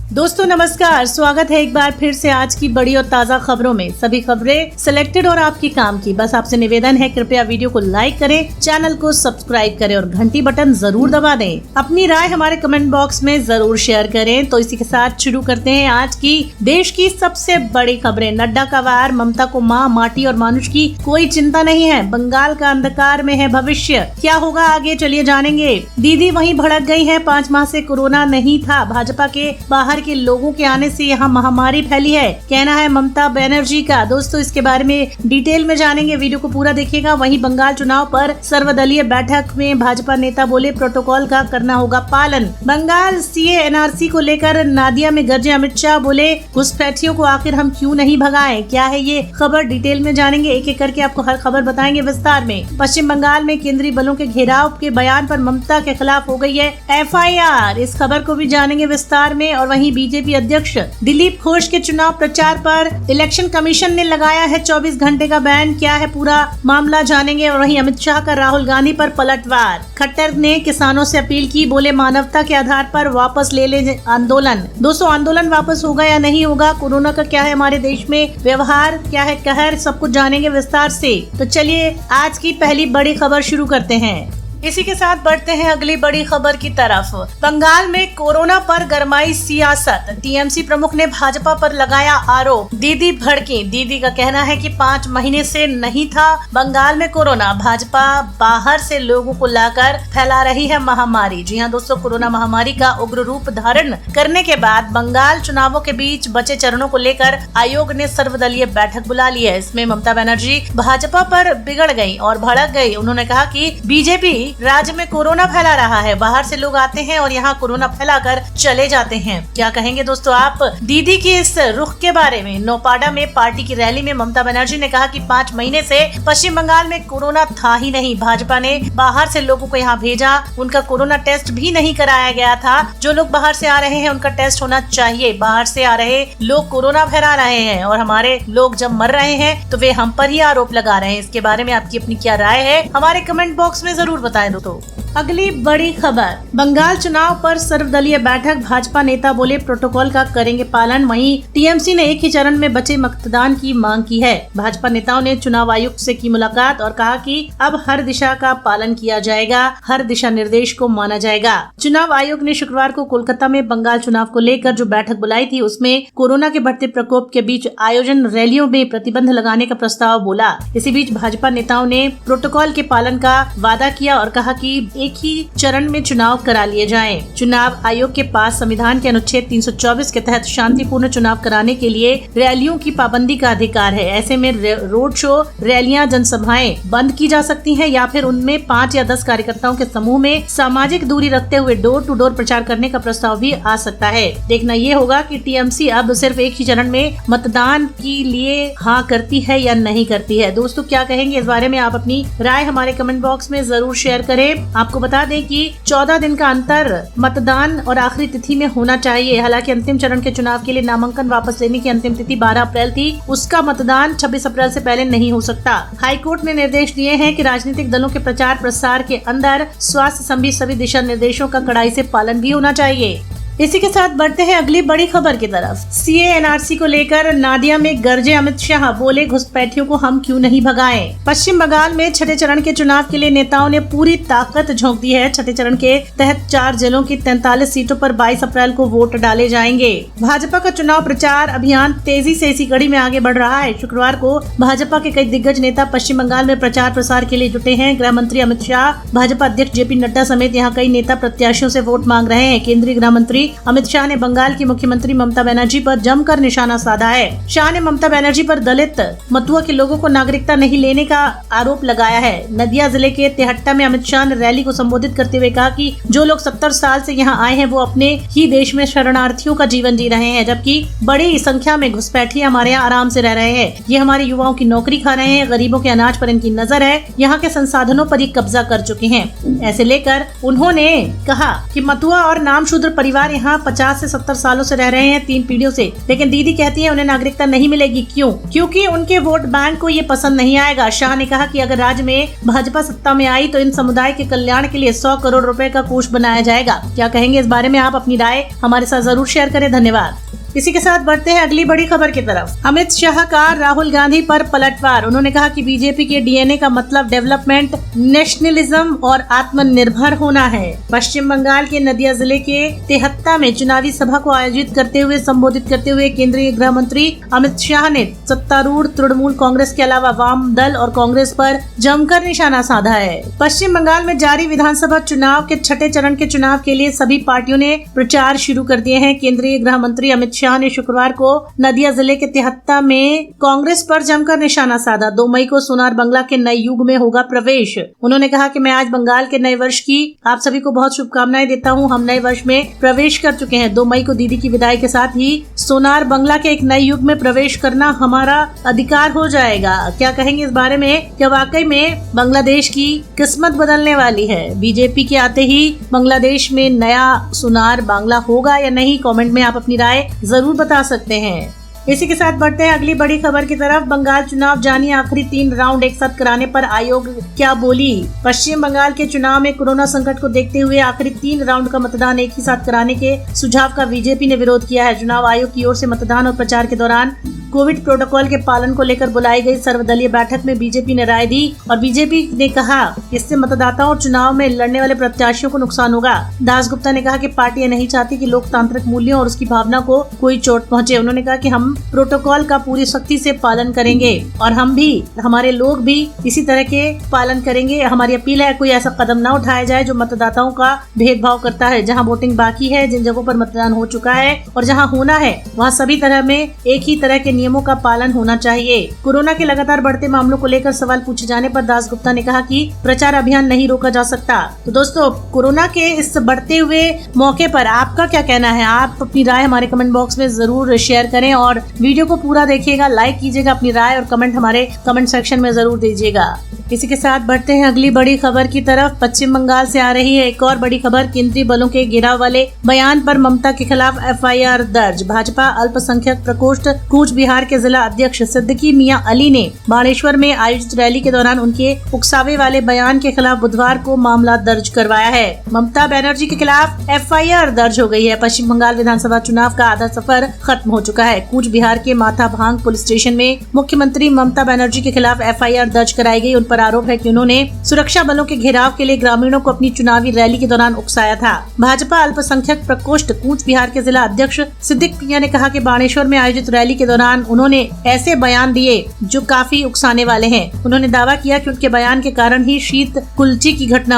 दोस्तों नमस्कार, स्वागत है एक बार फिर से आज की बड़ी और ताज़ा खबरों में। सभी खबरें सिलेक्टेड और आपकी काम की। बस आपसे निवेदन है, कृपया वीडियो को लाइक करें, चैनल को सब्सक्राइब करें और घंटी बटन जरूर दबा दें। अपनी राय हमारे कमेंट बॉक्स में जरूर शेयर करें। तो इसी के साथ शुरू करते हैं आज की देश की सबसे बड़ी खबरें। नड्डा का वार, ममता को माँ, माटी और मानुष की कोई चिंता नहीं है। बंगाल का अंधकार में है भविष्य, क्या होगा आगे चलिए जानेंगे। दीदी वहीं भड़क गई है, 5 माह से कोरोना नहीं था। भाजपा के बाहर के लोगों के आने से यहाँ महामारी फैली है, कहना है ममता बनर्जी का। दोस्तों इसके बारे में डिटेल में जानेंगे, वीडियो को पूरा देखिएगा। वहीं बंगाल चुनाव पर सर्वदलीय बैठक में भाजपा नेता बोले प्रोटोकॉल का करना होगा पालन। बंगाल सीए एनआरसी को लेकर नादिया में गरजे अमित शाह, बोले घुसपैठियों को आखिर हम क्यों नहीं भगाएं। क्या है ये खबर, डिटेल में जानेंगे, एक एक करके आपको हर खबर बताएंगे विस्तार में। पश्चिम बंगाल में केंद्रीय बलों के घेराव के बयान पर ममता के खिलाफ हो गई है FIR, इस खबर को भी जानेंगे विस्तार में। और वहीं बीजेपी अध्यक्ष दिलीप घोष के चुनाव प्रचार पर इलेक्शन कमीशन ने लगाया है 24 घंटे का बैन, क्या है पूरा मामला जानेंगे। और वहीं अमित शाह का राहुल गांधी पर पलटवार, खट्टर ने किसानों से अपील की, बोले मानवता के आधार पर वापस ले ले आंदोलन। दोस्तों आंदोलन वापस होगा या नहीं होगा, कोरोना का क्या है हमारे देश में व्यवहार, क्या है कहर, सब कुछ जानेंगे विस्तार से। तो चलिए आज की पहली बड़ी खबर शुरू करते हैं। इसी के साथ बढ़ते हैं अगली बड़ी खबर की तरफ। बंगाल में कोरोना पर गरमाई सियासत, टीएमसी प्रमुख ने भाजपा पर लगाया आरोप। दीदी भड़की, दीदी का कहना है कि 5 महीने से नहीं था बंगाल में कोरोना, भाजपा बाहर से लोगों को लाकर फैला रही है महामारी। जी हां दोस्तों, कोरोना महामारी का उग्र रूप धारण करने के बाद बंगाल चुनावों के बीच बचे चरणों को लेकर आयोग ने सर्वदलीय बैठक बुला ली है। इसमें ममता बनर्जी भाजपा पर बिगड़ गयी और भड़क गयी। उन्होंने कहा कि बीजेपी राज्य में कोरोना फैला रहा है, बाहर से लोग आते हैं और यहाँ कोरोना फैलाकर चले जाते हैं। क्या कहेंगे दोस्तों आप दीदी के इस रुख के बारे में। नौपाडा में पार्टी की रैली में ममता बनर्जी ने कहा कि 5 महीने से पश्चिम बंगाल में कोरोना था ही नहीं, भाजपा ने बाहर से लोगों को यहाँ भेजा, उनका कोरोना टेस्ट भी नहीं कराया गया था। जो लोग बाहर से आ रहे हैं उनका टेस्ट होना चाहिए। बाहर से आ रहे लोग कोरोना फैला रहे हैं और हमारे लोग जब मर रहे हैं तो वे हम पर ही आरोप लगा रहे हैं। इसके बारे में आपकी अपनी क्या राय है, हमारे कमेंट बॉक्स में जरूर बताएं। तो अगली बड़ी खबर, बंगाल चुनाव पर सर्वदलीय बैठक, भाजपा नेता बोले प्रोटोकॉल का करेंगे पालन। वहीं टीएमसी ने एक ही चरण में बचे मतदान की मांग की है। भाजपा नेताओं ने चुनाव आयुक्त से की मुलाकात और कहा कि अब हर दिशा का पालन किया जाएगा, हर दिशा निर्देश को माना जाएगा। चुनाव आयोग ने शुक्रवार को कोलकाता में बंगाल चुनाव को लेकर जो बैठक बुलाई थी, उसमें कोरोना के बढ़ते प्रकोप के बीच आयोजन रैलियों में प्रतिबंध लगाने का प्रस्ताव बोला। इसी बीच भाजपा नेताओं ने प्रोटोकॉल के पालन का वादा किया और कहा कि एक ही चरण में चुनाव करा लिए जाएं। चुनाव आयोग के पास संविधान के अनुच्छेद 324 के तहत शांतिपूर्ण चुनाव कराने के लिए रैलियों की पाबंदी का अधिकार है। ऐसे में रोड शो, रैलियां, जनसभाएं बंद की जा सकती हैं या फिर उनमें 5 या 10 कार्यकर्ताओं के समूह में सामाजिक दूरी रखते हुए डोर टू डोर प्रचार करने का प्रस्ताव भी आ सकता है। देखना ये होगा कि टीएमसी अब सिर्फ एक ही चरण में मतदान के लिए हाँ करती है या नहीं करती है। दोस्तों क्या कहेंगे इस बारे में, आप अपनी राय हमारे कमेंट बॉक्स में जरूर शेयर करें। आपको बता दें कि 14 दिन का अंतर मतदान और आखिरी तिथि में होना चाहिए। हालांकि अंतिम चरण के चुनाव के लिए नामांकन वापस लेने की अंतिम तिथि 12 अप्रैल थी, उसका मतदान 26 अप्रैल से पहले नहीं हो सकता। हाईकोर्ट ने निर्देश दिए हैं कि राजनीतिक दलों के प्रचार प्रसार के अंदर स्वास्थ्य संबंधी सभी दिशा निर्देशों का कड़ाई से पालन भी होना चाहिए। इसी के साथ बढ़ते हैं अगली बड़ी खबर की तरफ। सीए एनआरसी को लेकर नादिया में गरजे अमित शाह, बोले घुसपैठियों को हम क्यों नहीं भगाएं। पश्चिम बंगाल में छठे चरण के चुनाव के लिए नेताओं ने पूरी ताकत झोंक दी है। छठे चरण के तहत 4 जिलों की 43 सीटों पर 22 अप्रैल को वोट डाले जाएंगे। भाजपा का चुनाव प्रचार अभियान तेजी से इसी कड़ी में आगे बढ़ रहा है। शुक्रवार को भाजपा के कई दिग्गज नेता पश्चिम बंगाल में प्रचार प्रसार के लिए जुटे हैं। गृह मंत्री अमित शाह, भाजपा अध्यक्ष JP नड्डा समेत यहाँ कई नेता प्रत्याशियों से वोट मांग रहे हैं। केंद्रीय गृह मंत्री अमित शाह ने बंगाल की मुख्यमंत्री ममता बनर्जी पर जमकर निशाना साधा है। शाह ने ममता बनर्जी पर दलित मथुआ के लोगों को नागरिकता नहीं लेने का आरोप लगाया है। नदिया जिले के तेहट्टा में अमित शाह ने रैली को संबोधित करते हुए कहा कि जो लोग 70 साल से यहाँ आए हैं वो अपने ही देश में शरणार्थियों का जीवन जी रहे हैं, जबकि बड़ी संख्या में घुसपैठिए हमारे यहाँ आराम से रह रहे हैं। ये हमारे युवाओं की नौकरी खा रहे हैं, गरीबों के अनाज पर इनकी नजर है, यहाँ के संसाधनों पर ये कब्जा कर चुके हैं। ऐसे लेकर उन्होंने कहा कि मथुआ और नामशूद्र परिवार यहाँ 50 से 70 सालों से रह रहे हैं, 3 पीढ़ियों से, लेकिन दीदी कहती है उन्हें नागरिकता नहीं मिलेगी। क्यों? क्योंकि उनके वोट बैंक को ये पसंद नहीं आएगा। शाह ने कहा कि अगर राज्य में भाजपा सत्ता में आई तो इन समुदाय के कल्याण के लिए 100 करोड़ रुपए का कोष बनाया जाएगा। क्या कहेंगे इस बारे में आप अपनी राय हमारे साथ जरूर शेयर करें। धन्यवाद। इसी के साथ बढ़ते हैं अगली बड़ी खबर की तरफ। अमित शाह का राहुल गांधी पर पलटवार। उन्होंने कहा कि बीजेपी के डीएनए का मतलब डेवलपमेंट, नेशनलिज्म और आत्मनिर्भर होना है। पश्चिम बंगाल के नदिया जिले के तेहत्ता में चुनावी सभा को आयोजित करते हुए संबोधित करते हुए केंद्रीय गृह मंत्री अमित शाह ने सत्तारूढ़ तृणमूल कांग्रेस के अलावा वाम दल और कांग्रेस पर जमकर निशाना साधा है। पश्चिम बंगाल में जारी विधानसभा चुनाव के 6ठे चरण के चुनाव के लिए सभी पार्टियों ने प्रचार शुरू कर दिए हैं। केंद्रीय गृह मंत्री अमित शाह ने शुक्रवार को नदिया जिले के तेहत्ता में कांग्रेस पर जमकर निशाना साधा। 2 मई को सोनार बांग्ला के नए युग में होगा प्रवेश। उन्होंने कहा कि मैं आज बंगाल के नए वर्ष की आप सभी को बहुत शुभकामनाएं देता हूं। हम नए वर्ष में प्रवेश कर चुके हैं। 2 मई को दीदी की विदाई के साथ ही सोनार बांग्ला के एक नए युग में प्रवेश करना हमारा अधिकार हो जाएगा। क्या कहेंगे इस बारे में? क्या वाकई में बांग्लादेश की किस्मत बदलने वाली है? बीजेपी के आते ही बांग्लादेश में नया सोनार बांग्ला होगा या नहीं? कमेंट में आप अपनी राय जरूर बता सकते हैं। इसी के साथ बढ़ते हैं अगली बड़ी खबर की तरफ। बंगाल चुनाव जानिए आखिरी 3 राउंड एक साथ कराने पर आयोग क्या बोली। पश्चिम बंगाल के चुनाव में कोरोना संकट को देखते हुए आखिरी 3 राउंड का मतदान एक ही साथ कराने के सुझाव का बीजेपी ने विरोध किया है। चुनाव आयोग की ओर से मतदान और प्रचार के दौरान कोविड प्रोटोकॉल के पालन को लेकर बुलाई गई सर्वदलीय बैठक में बीजेपी ने राय दी और बीजेपी ने कहा इससे मतदाताओं और चुनाव में लड़ने वाले प्रत्याशियों को नुकसान होगा। दासगुप्ता ने कहा कि पार्टी नहीं चाहती कि लोकतांत्रिक मूल्यों और उसकी भावना को कोई चोट पहुंचे। उन्होंने कहा कि हम प्रोटोकॉल का पूरी सख्ती से पालन करेंगे और हम भी, हमारे लोग भी इसी तरह के पालन करेंगे। हमारी अपील है कोई ऐसा कदम न उठाया जाए जो मतदाताओं का भेदभाव करता है। जहां वोटिंग बाकी है, जिन जगहों पर मतदान हो चुका है और जहां होना है वहां सभी तरह में एक ही तरह के नियमों का पालन होना चाहिए। कोरोना के लगातार बढ़ते मामलों को लेकर सवाल पूछे जाने पर दासगुप्ता ने कहा कि प्रचार अभियान नहीं रोका जा सकता। तो दोस्तों, कोरोना के इस बढ़ते हुए मौके पर आपका क्या कहना है? आप अपनी राय हमारे कमेंट बॉक्स में जरूर शेयर करें और वीडियो को पूरा देखिएगा, लाइक कीजिएगा, अपनी राय और कमेंट हमारे कमेंट सेक्शन में जरूर दीजिएगा। इसी के साथ बढ़ते हैं अगली बड़ी खबर की तरफ। पश्चिम बंगाल से आ रही है एक और बड़ी खबर। केंद्रीय बलों के घेराव वाले बयान पर ममता के खिलाफ एफआईआर दर्ज। भाजपा अल्पसंख्यक प्रकोष्ठ कूच बिहार के जिला अध्यक्ष सिद्दीकी मियां अली ने बाणेश्वर में आयोजित रैली के दौरान उनके उकसावे वाले बयान के खिलाफ बुधवार को मामला दर्ज करवाया है। ममता बनर्जी के खिलाफ एफआईआर दर्ज हो गई है। पश्चिम बंगाल विधानसभा चुनाव का आधा सफर खत्म हो चुका है। कूच बिहार के माथाभांग पुलिस स्टेशन में मुख्यमंत्री ममता बनर्जी के खिलाफ एफआईआर दर्ज कराई गई। उन पर आरोप है कि उन्होंने सुरक्षा बलों के घेराव के लिए ग्रामीणों को अपनी चुनावी रैली के दौरान उकसाया था। भाजपा अल्पसंख्यक प्रकोष्ठ कूच बिहार के जिला अध्यक्ष सिद्दीकी मियां ने कहा कि बाणेश्वर में आयोजित रैली के दौरान उन्होंने ऐसे बयान दिए जो काफी उकसाने वाले हैं। उन्होंने दावा किया कि उनके बयान के कारण ही शीतल कुची की घटना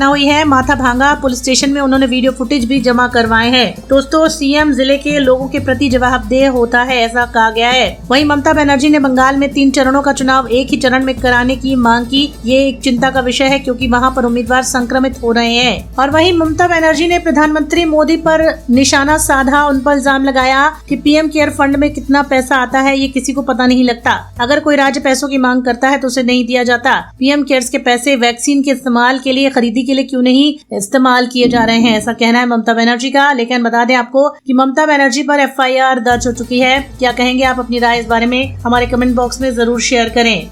हुई है। माथाभांगा पुलिस स्टेशन में उन्होंने वीडियो फुटेज भी जमा करवाए हैं। दोस्तों, सीएम जिले के लोगों के प्रति जवाबदेह होता है, ऐसा कहा गया है। वहीं ममता बनर्जी ने बंगाल में 3 चरणों का चुनाव एक ही चरण में कराने की मांग की। ये एक चिंता का विषय है क्योंकि वहां पर उम्मीदवार संक्रमित हो रहे हैं। और वहीं ममता बनर्जी ने प्रधानमंत्री मोदी पर निशाना साधा। उन पर इल्जाम लगाया कि पीएम केयर फंड में कितना पैसा आता है ये किसी को पता नहीं लगता। अगर कोई राज्य पैसों की मांग करता है तो उसे नहीं दिया जाता। पीएम केयर्स के पैसे वैक्सीन के इस्तेमाल के लिए, खरीदी के लिए क्यों नहीं इस्तेमाल किए जा रहे हैं, ऐसा कहना है ममता बनर्जी का। लेकिन बता दें आपको कि ममता बनर्जी पर एफआईआर दर्ज हो चुकी है। क्या कहेंगे आप? अपनी राय इस बारे में हमारे कमेंट बॉक्स में जरूर शेयर करें।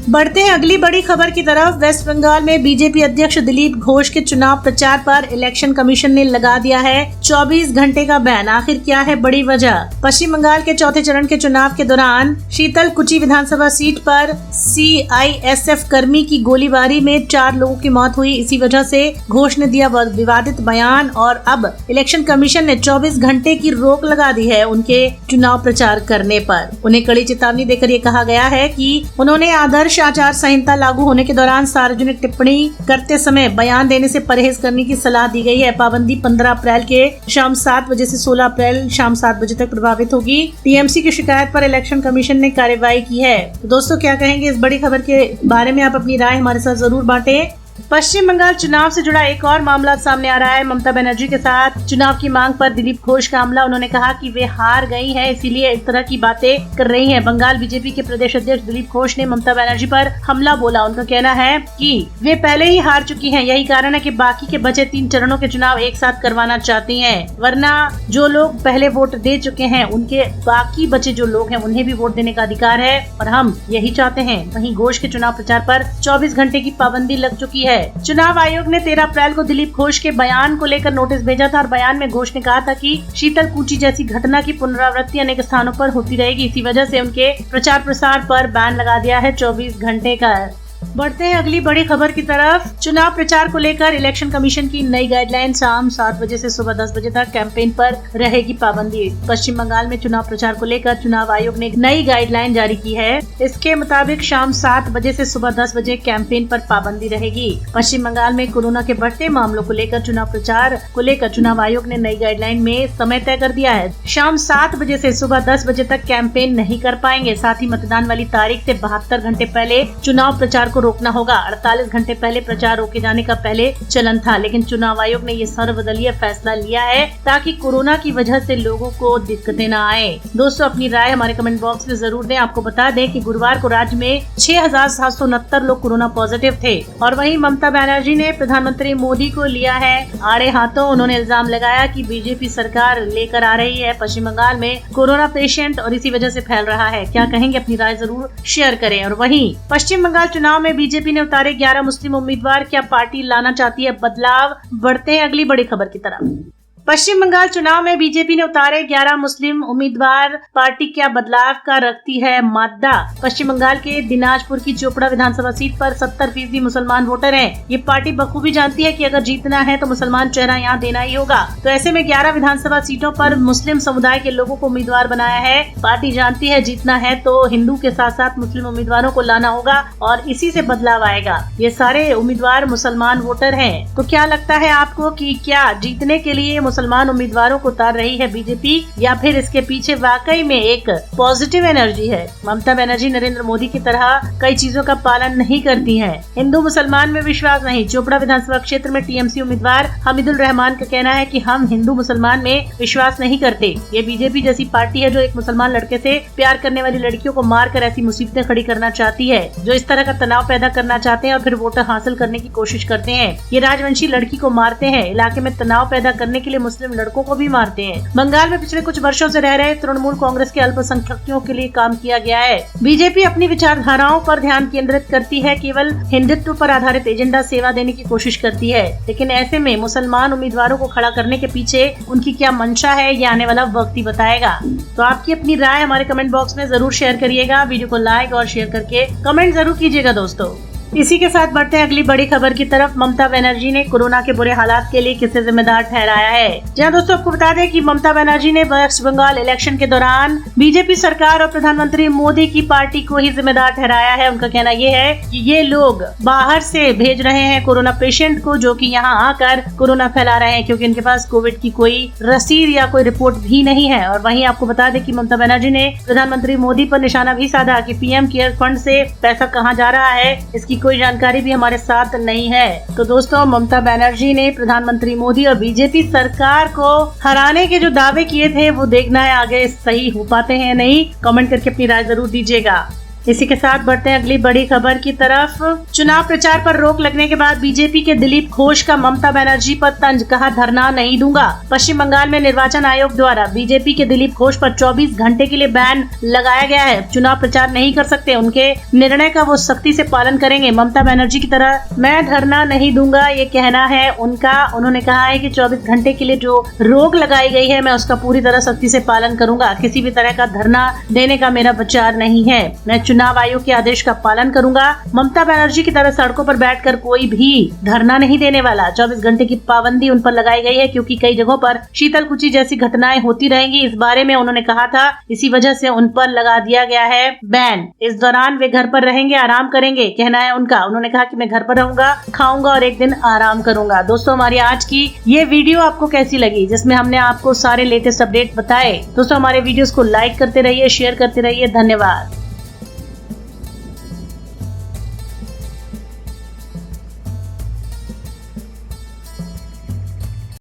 बढ़ते हैं अगली बड़ी खबर की तरफ। वेस्ट बंगाल में बीजेपी अध्यक्ष दिलीप घोष के चुनाव प्रचार पर इलेक्शन कमीशन ने लगा दिया है 24 घंटे का बैन। आखिर क्या है बड़ी वजह? पश्चिम बंगाल के चौथे चरण के चुनाव के दौरान शीतल कुची विधानसभा सीट पर सीआईएसएफ कर्मी की गोलीबारी में 4 लोगों की मौत हुई। इसी वजह से घोष ने दिया विवादित बयान और अब इलेक्शन कमीशन ने 24 घंटे की रोक लगा दी है उनके चुनाव प्रचार करने पर। उन्हें कड़ी चेतावनी देकर ये कहा गया है कि उन्होंने आदर्श आचार संहिता लागू होने के दौरान सार्वजनिक टिप्पणी करते समय बयान देने से परहेज करने की सलाह दी गई है। पाबंदी 15 अप्रैल के शाम 7 बजे से 16 अप्रैल शाम 7 बजे तक प्रभावित होगी। टीएमसी की शिकायत पर इलेक्शन कमीशन ने कार्रवाई की है। तो दोस्तों, क्या कहेंगे इस बड़ी खबर के बारे में? आप अपनी राय हमारे साथ जरूर बांटें। पश्चिम बंगाल चुनाव से जुड़ा एक और मामला सामने आ रहा है। ममता बनर्जी के साथ चुनाव की मांग पर दिलीप घोष का हमला। उन्होंने कहा कि वे हार गई हैं, इसीलिए इस तरह की बातें कर रही हैं। बंगाल बीजेपी के प्रदेश अध्यक्ष दिलीप घोष ने ममता बनर्जी पर हमला बोला। उनका कहना है कि वे पहले ही हार चुकी हैं, यही कारण है कि बाकी के बचे 3 चरणों के चुनाव एक साथ करवाना चाहती हैं। वरना जो लोग पहले वोट दे चुके हैं उनके बाकी बचे जो लोग हैं उन्हें भी वोट देने का अधिकार है और हम यही चाहते हैं। वहीं घोष के चुनाव प्रचार पर 24 घंटे की पाबंदी लग चुकी है। चुनाव आयोग ने 13 अप्रैल को दिलीप घोष के बयान को लेकर नोटिस भेजा था और बयान में घोष ने कहा था कि शीतल कुची जैसी घटना की पुनरावृत्ति अनेक स्थानों पर होती रहेगी। इसी वजह से उनके प्रचार प्रसार पर बैन लगा दिया है 24 घंटे का। बढ़ते हैं अगली बड़ी खबर की तरफ। चुनाव प्रचार को लेकर इलेक्शन कमीशन की नई गाइडलाइन। शाम 7 बजे से सुबह 10 बजे तक कैंपेन पर रहेगी पाबंदी। पश्चिम बंगाल में चुनाव प्रचार को लेकर चुनाव आयोग ने एक नई गाइडलाइन जारी की है। इसके मुताबिक शाम 7 बजे से सुबह 10 बजे कैंपेन पर पाबंदी रहेगी। पश्चिम बंगाल में कोरोना के बढ़ते मामलों को लेकर चुनाव प्रचार को लेकर चुनाव आयोग ने नई गाइडलाइन में समय तय कर दिया है। शाम 7 बजे से सुबह 10 बजे तक कैंपेन नहीं कर पाएंगे। साथ ही मतदान वाली तारीख से 72 घंटे पहले चुनाव प्रचार को रोकना होगा। 48 घंटे पहले प्रचार रोके जाने का पहले चलन था, लेकिन चुनाव आयोग ने ये सर्वदलीय फैसला लिया है ताकि कोरोना की वजह से लोगों को दिक्कतें न आए। दोस्तों, अपनी राय हमारे कमेंट बॉक्स में जरूर दें। आपको बता दें कि गुरुवार को राज्य में 6,769 लोग कोरोना पॉजिटिव थे और वहीं ममता बनर्जी ने प्रधानमंत्री मोदी को लिया है आड़े हाथों। उन्होंने इल्जाम लगाया कि बीजेपी सरकार लेकर आ रही है पश्चिम बंगाल में कोरोना पेशेंट और इसी वजह से फैल रहा है। क्या कहेंगे, अपनी राय जरूर शेयर करें। और वहीं पश्चिम बंगाल चुनाव में बीजेपी ने उतारे 11 मुस्लिम उम्मीदवार। क्या पार्टी लाना चाहती है बदलाव? बढ़ते हैं अगली बड़ी खबर की तरफ। पश्चिम बंगाल चुनाव में बीजेपी ने उतारे 11 मुस्लिम उम्मीदवार। पार्टी क्या बदलाव का रखती है मादा? पश्चिम बंगाल के दिनाजपुर की चोपड़ा विधानसभा सीट पर 70% मुसलमान वोटर हैं। ये पार्टी बखूबी जानती है कि अगर जीतना है तो मुसलमान चेहरा यहाँ देना ही होगा। तो ऐसे में 11 विधानसभा सीटों पर मुस्लिम समुदाय के लोगों को उम्मीदवार बनाया है। पार्टी जानती है जीतना है तो हिंदू के साथ साथ मुस्लिम उम्मीदवारों को लाना होगा और इसी से बदलाव आएगा। ये सारे उम्मीदवार मुसलमान वोटर हैं। तो क्या लगता है आपको कि क्या जीतने के लिए मुसलमान उम्मीदवारों को उतार रही है बीजेपी या फिर इसके पीछे वाकई में एक पॉजिटिव एनर्जी है? ममता बनर्जी नरेंद्र मोदी की तरह कई चीजों का पालन नहीं करती हैं। हिंदू मुसलमान में विश्वास नहीं। चोपड़ा विधानसभा क्षेत्र में टीएमसी उम्मीदवार हमीदुल रहमान का कहना है कि हम हिंदू मुसलमान में विश्वास नहीं करते। ये बीजेपी जैसी पार्टी है जो एक मुसलमान लड़के से प्यार करने वाली लड़कियों को मारकर ऐसी मुसीबतें खड़ी करना चाहती है, जो इस तरह का तनाव पैदा करना चाहते हैं और फिर वोटर हासिल करने की कोशिश करते हैं। ये राजवंशी लड़की को मारते हैं, इलाके में तनाव पैदा करने के लिए मुस्लिम लड़कों को भी मारते हैं। बंगाल में पिछले कुछ वर्षों से रह रहे तृणमूल कांग्रेस के अल्पसंख्यकों के लिए काम किया गया है। बीजेपी अपनी विचारधाराओं पर ध्यान केंद्रित करती है, केवल हिंदुत्व पर आधारित एजेंडा सेवा देने की कोशिश करती है। लेकिन ऐसे में मुसलमान उम्मीदवारों को खड़ा करने के पीछे उनकी क्या मंशा है, ये आने वाला वक्त ही बताएगा। तो आपकी अपनी राय हमारे कमेंट बॉक्स में जरूर शेयर करिएगा। वीडियो को लाइक और शेयर करके कमेंट जरूर कीजिएगा दोस्तों। इसी के साथ बढ़ते हैं अगली बड़ी खबर की तरफ। ममता बनर्जी ने कोरोना के बुरे हालात के लिए किसे जिम्मेदार ठहराया है? जहां दोस्तों आपको बता दें कि ममता बनर्जी ने वेस्ट बंगाल इलेक्शन के दौरान बीजेपी सरकार और प्रधानमंत्री मोदी की पार्टी को ही जिम्मेदार ठहराया है। उनका कहना ये है कि ये लोग बाहर से भेज रहे हैं कोरोना पेशेंट को, जो कि यहाँ आकर कोरोना फैला रहे हैं, क्योंकि इनके पास कोविड की कोई रसीद या कोई रिपोर्ट भी नहीं है। और वहीं आपको बता दें कि ममता बनर्जी ने प्रधानमंत्री मोदी पर निशाना भी साधा कि पीएम केयर फंड से पैसा कहाँ जा रहा है, इसकी कोई जानकारी भी हमारे साथ नहीं है। तो दोस्तों, ममता बनर्जी ने प्रधानमंत्री मोदी और बीजेपी सरकार को हराने के जो दावे किए थे वो देखना है आगे सही हो पाते हैं नहीं। कमेंट करके अपनी राय जरूर दीजिएगा। इसी के साथ बढ़ते हैं अगली बड़ी खबर की तरफ। चुनाव प्रचार पर रोक लगने के बाद बीजेपी के दिलीप घोष का ममता बनर्जी पर तंज, कहा धरना नहीं दूंगा। पश्चिम बंगाल में निर्वाचन आयोग द्वारा बीजेपी के दिलीप घोष पर 24 घंटे के लिए बैन लगाया गया है। चुनाव प्रचार नहीं कर सकते, उनके निर्णय का वो सख्ती से पालन करेंगे। ममता बनर्जी की तरह मैं धरना नहीं दूंगा, ये कहना है उनका। उन्होंने कहा है कि 24 घंटे के लिए जो रोक लगाई गई है मैं उसका पूरी तरह सख्ती से पालन करूंगा। किसी भी तरह का धरना देने का मेरा विचार नहीं है। मैं चुनाव आयोग के आदेश का पालन करूंगा। ममता बनर्जी की तरह सड़कों पर बैठकर कोई भी धरना नहीं देने वाला। 24 घंटे की पाबंदी उन पर लगाई गई है क्योंकि कई जगहों पर शीतल कुची जैसी घटनाएं होती रहेंगी। इस बारे में उन्होंने कहा था, इसी वजह से उन पर लगा दिया गया है बैन। इस दौरान वे घर पर रहेंगे, आराम करेंगे, कहना है उनका। उन्होंने कहा कि मैं घर पर रहूंगा, खाऊंगा और एक दिन आराम करूंगा। दोस्तों, हमारी आज की ये वीडियो आपको कैसी लगी, जिसमें हमने आपको सारे लेटेस्ट अपडेट बताए? दोस्तों, हमारे वीडियोस को लाइक करते रहिए, शेयर करते रहिए। धन्यवाद।